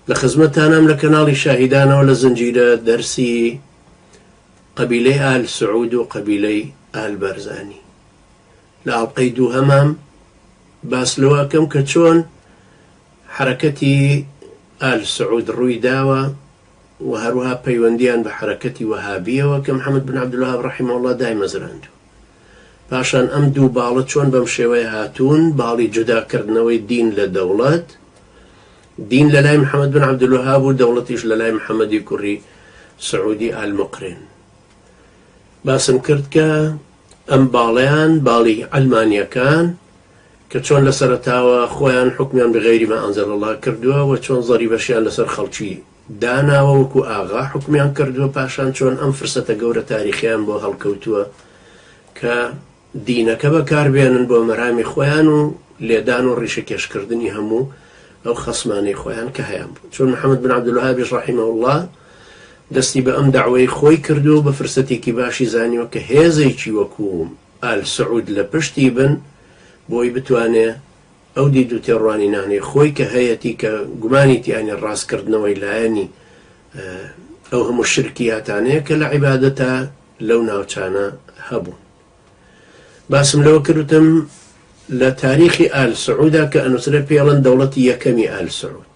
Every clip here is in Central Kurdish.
لخزمتانم لكنالي شاهدان ولا زنجيرة درسي قبيلي آل سعود وقبيلي آل بارزاني لألقي دوهمام باس لواكم كتشون حركتي آل سعود روي داوة وهروها بيونديان بحركتي وهابية وكم محمد بن عبد الوهاب رحمه الله دائما زراندو باشان أمدو باڵە چۆن بەم شێوەیە هاتوون باڵی جوداکردنەوەی دین لە دەوڵەت دین لە لای محەممەد بن عەبدولوهاب و دەوڵەتیش لە لای محەممەدی کوڕی سعودی ئالمقرین باسم کرد کە ئەم باڵیان باڵی ئەلمانیەکان کە چۆن لە سەرەتاوە خۆیان حکمیان بغەیری ما ئەنزەل الله کردووە و چۆن زەریبەشیان لەسەر خەڵکی داناوە وەکو ئاغا حکمیان کردووە پاشان چۆن ئەم فرسەتە گەورە تاریخیان بۆ هەڵکەوتووە کە دینەکە بەکاربێنن بۆ مەرامی خۆیان و لێدان و ڕیشەکێشکردنی هەموو ئەو خەسمانەی خۆیان کە هەیان بوو چۆن محەممەد بن عەبدولوهابیش ڕەحیمەه الله دەستی بە ئەم دەعوەی خۆی کردو بە فرسەتێکی باشی زانیوە کە هێزێکی وەکو ئال سعود لە پشتی بن بۆی بتوانێ ئەو دید و تێڕوانی نانەی خۆی کە هەیەی کە گومانی تیانی ڕاستکردنەوەی لایەنی ئەو هەموو شرکیاتانەیە کە لە عیبادەتە لەو ناوچانە هەبوو باسم لەوە کردوتم لە تاریخی ئال سعودا کە ئەنووسرە پێڵەن دەوڵەتی یەکەمی ئال سعود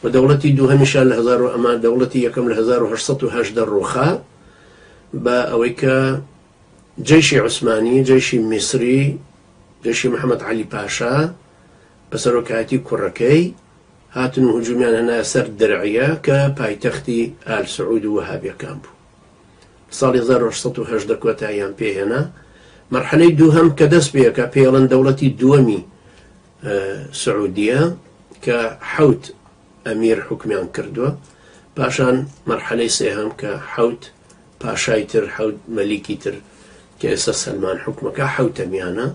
و دەوڵەتی دووهەمیشان لە ئەمە دەوڵەتی یەکەم لە 1818 ڕووخا بە ئەوەی کە جەیشی عوسمانی جەیشی میسری جەیشی محەممەد عەلی پاشا بە سەرۆکایەتی کوڕەکەی هاتن و هجومیان هەنایە سەر دەرعیە کە پایتەختی ئال سعود و وەهابیەکان بوو ساڵی 1818 کۆتاییان پێهێنا مرحلەی دووهەم کە دەست پێکە پێڵەن دەوڵەتی دووەمی سعودیە کە حەوت ئەمیر حکمیان کردووە پاشان مرحلەی سێهەم کە حەوت پاشای تر حەوت مەلیکی تر کە ئێستا سەلمان حکمەکە حەوتەمیانە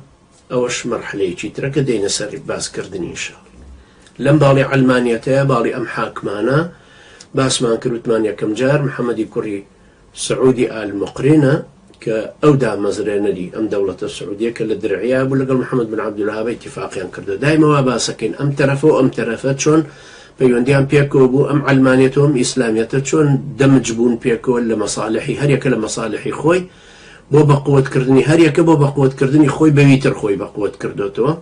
ئەوەش مرحلەیەکی ترە کە دێنە سەر باسکردنی ئینشاءڵڵا لەم باڵی عەلمانیەتەیە باڵی ئەم حاکمانە باسمان کردوتمان یەکەم جار محەممەدی کوڕی سعودی ئالمقرینە کە ئەو دامەزرێنەری ئەم دەوڵەتە سعودیە کە لە درعیا بوو لەگەڵ محەممەد بن عەبدولوهاب ئیتیفاقیان کردو دایمەوە باسەکەین ئەم تەرەفە و ئەم تەرەفە چۆن پەیوەندیان پێکەوە بوو ئەم عەلمانیەتە و ئەم ئیسلامیەتە چۆن دەمج بوون پێکەوە لە مەساڵحی هەریەکە لە مەساڵحی خۆی بۆ بەقووەتکردنی هەریەکە بۆ بەقووەتکردنی خۆی بەویتر خۆی بەقووەت کردوتەوە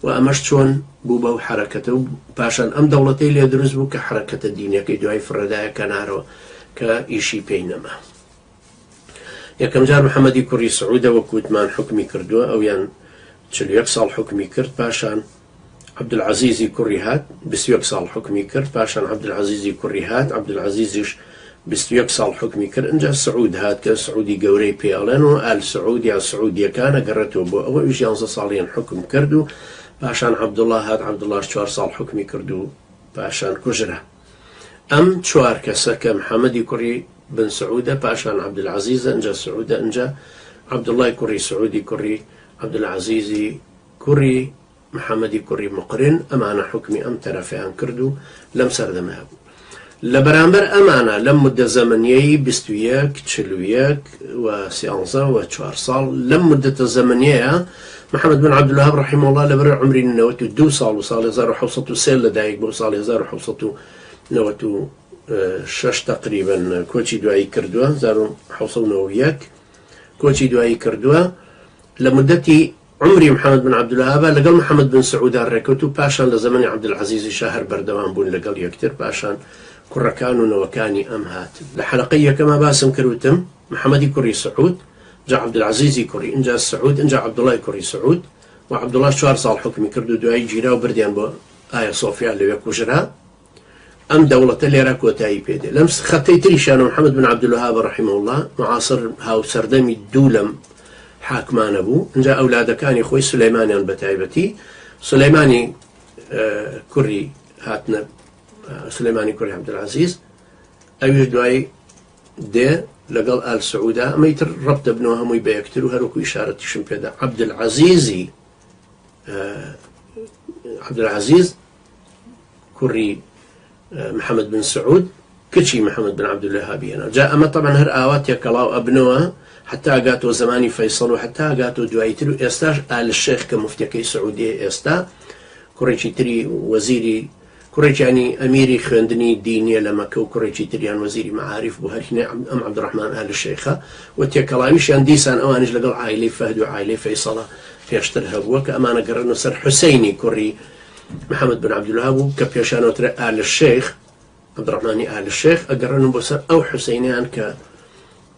و ئەمەش چۆن بوو بەو حرەکەتە و پاشان ئەم دەوڵەتەی لێ دروست بوو کە حرەکەتە دینیەکەی دوای فڕەدایە کەنارەوە کە ئیشی پێی نەما یەکەم جار محەممەدی کوڕی سعودە وەکووتمان حکمی کردووە ئەویان 41 ساڵ حکمی کرد پاشان عەبدولعەزیزی کوڕی هات 21 ساڵ حکمی کرد پاشان عەبدولعەزیزی کوڕی هات عەبدولعەزیزیش 21 ساڵ حکمی کرد اینجا سعود هات کە سعودی گەورەی پێڵێن و ئال سعود یا سعودیەکانە گەڕێتەوە بۆ ئەوە 11 ساڵیان حکم کرد و پاشان عەبدوڵڵا هات عەبدوڵڵاش 4 ساڵ حکمی کرد و پاشان کوژرا ئەم چوار کەسە کە محەممەدی کوڕی بن سعودە پاشان عەبدولعەزیزە اینجا سعودە اینجا عەبدوڵڵای کوڕی سعودی کوڕی عەبدولعەزیزی کوڕی محەممەدی کوڕی مقرن ئەمانە حکمی ئەم تەرەفیان کرد و لەم سەردەمە بوو لە بەرامبەر ئەمانە لەم مدە زەمەنیەی 21 41 و 13 و 4 ساڵ لەم مدەتە زەمەنیەیە محەممەد بن عەبدولوهاب ڕەحیمەه الله لەبەر عمری 92 ساڵ و ساڵی 1903 لەدایک بۆ ساڵی 1996 تقریبا کۆچی دوایی کردووە 1991 کۆچی دوایی کردووە لە مدەتی عمری محەممەد بن عەبدولوهابە لەگەڵ محەممەد بن سعودا ڕێکەوت و پاشان لە زەمەنی عەبدولعەزیزی شاهر بەردەوام بوون لەگەڵ یەکتر پاشان کوڕەکان و نەوەکانی ئەم هات لە حەلەقەی یەکەمە باسم کردوتم محەممەدی کوڕی سعود جا عەبدولعەزیزی کوڕی اینجا سعود اینجا عەبدوڵڵای کوڕی سعود و عەبدوڵڵاش 4 ساڵ حکمی کرد و دوایی گیرا و بردیان بۆ ئایا سۆفیا لەوێ کوژرا ئەم دەوڵەتە لێرە کۆتایی پێدێ لەم خەتەی تریشانە محەممەد بن عەبدولوهاب ڕەحیمەه الله معاصر هاوسەردەمی دوو لەم حاکمانە بوو اینجا ئەولادەکانی خۆی سولەیمانیان بەتایبەتی سولەیمانی کوڕی هاتنە سلەیمانی کوڕی عەبدولعەزیز ئەویش دوای دێ لەگەڵ ئال سعودا ئەمەی تر ڕەبط دەبنەوە هەمووی بە یەکتر و هەروەکو ئیشارەتیشم پێدا عەبدولعەزیز کوڕی محەممەد بن سعود کچی محەممەد بن عەبدولوهابیەنە جا ئەمە طبعا هەر ئاوا تێکەڵاو ئەبنەوە حتا ئەگاتەوە زمانی فەیسەڵ و حتا ئەگاتەوە دواییتر و ئێستاش ئال شێخ کە موفتیەکەی سعودیە ئێستا کوڕێکی تری وەزیری كوريجاني أميري خوندني دينية لما كو كوريجي تريان وزيري معارف بوهرهنا أم عبد الرحمن آل الشيخة وتيكلاويش ينديسان أوانج لقل عائلة فهد وعائلة فيصلة في أشترها بوك أمانة قررنا سر حسيني كوري محمد بن عبد الوهاب كبيشانو ترى آل الشيخ عبد الرحمن آل الشيخ أقررنا بسر أو حسينيان ك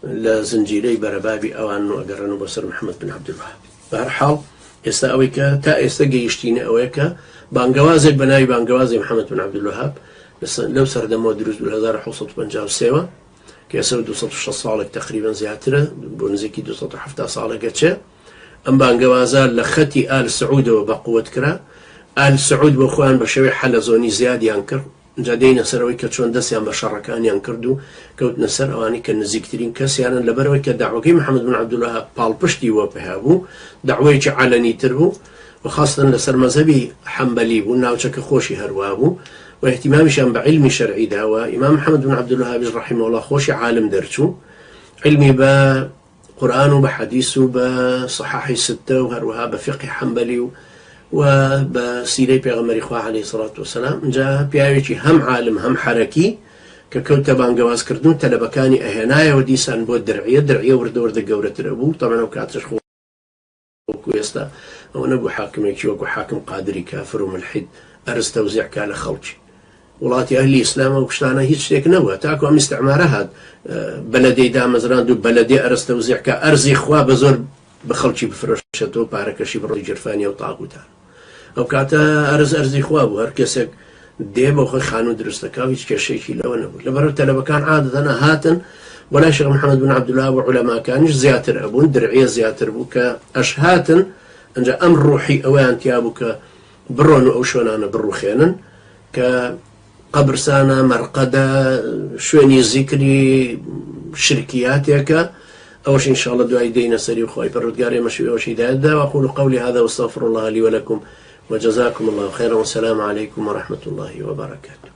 لزنجيلي بربابي أوانو أقررنا بسر محمد بن عبد الوهاب بهرحال يستأويك تا يستجيشتيني أويك بانجوازي بناي بانجوازي محمد بن عبد الوهاب بس لو سردمو دروز بالهزار حوصة بنجاو سيوا كيسو 206 صالك تقريبا زياترة بونزيكي 207 صالك اتشا ام بانجوازا لختي آل سعود وبقوة كرا آل سعود بخوان بشوي حل زوني زياد ينكر جادين سروي كتشون دسيان بشركان ينكردو كوت نسر اواني كنزيكترين كسيانا لبروي كدعوكي محمد بن عبد الوهاب بالبشتي وبهابو دعوي علني تربو وخاصة لسر مذهبي حنبلي وناوشك خوشي هروابو واهتمامشان بعلم شرعي داوا إمام محمد بن عبد الوهاب رحمه الله خوشي عالم درسو علمي بقرآن وبحديث وبصحاح الستة وهروها بفقه حنبلي وبسيري بيغمري خواه عليه الصلاة والسلام جاء بياويتي هم عالم هم حركي ككوتبان جواز كردون تلبكاني أهنايا وديسان بود درعية ورد قورة الأبو طبعا وكاتش خو ويستا ونبو حاكم يكشي وكو حاكم قادري كافر وملحد أرز توزيع كالا خلشي ولاتي أهلي إسلام وكشتانا هيج شتيك نوا تاكو أم استعمارة هاد بلدي دامزران دو بلدي أرز توزيع كأرزي إخوة بزور بخلشي بفرشتو باركشي برودي جرفانيا وطاقوتان أو كاتا أرزي إخوة بو هركسك ديبا وخي خانو درستكا هيج كشيكي لو نبو لبرو تلبكان عادة أنا هاتن ولا شيخ محمد بن عبد الوهاب وعلماء كانش زياتر أبون درعية زياتر بوك أشهاتن أنجا أمر روحي أوان تيابوك برون أو شونانا بروخينا كقبر سانا مرقدة شويني ذكري شركياتك أوش إن شاء الله دعاء دينا سري وخواي بردقاري مشوي أوش هداية وأقول قولي هذا واستغفر الله لي ولكم وجزاكم الله خيرا والسلام عليكم ورحمة الله وبركاته.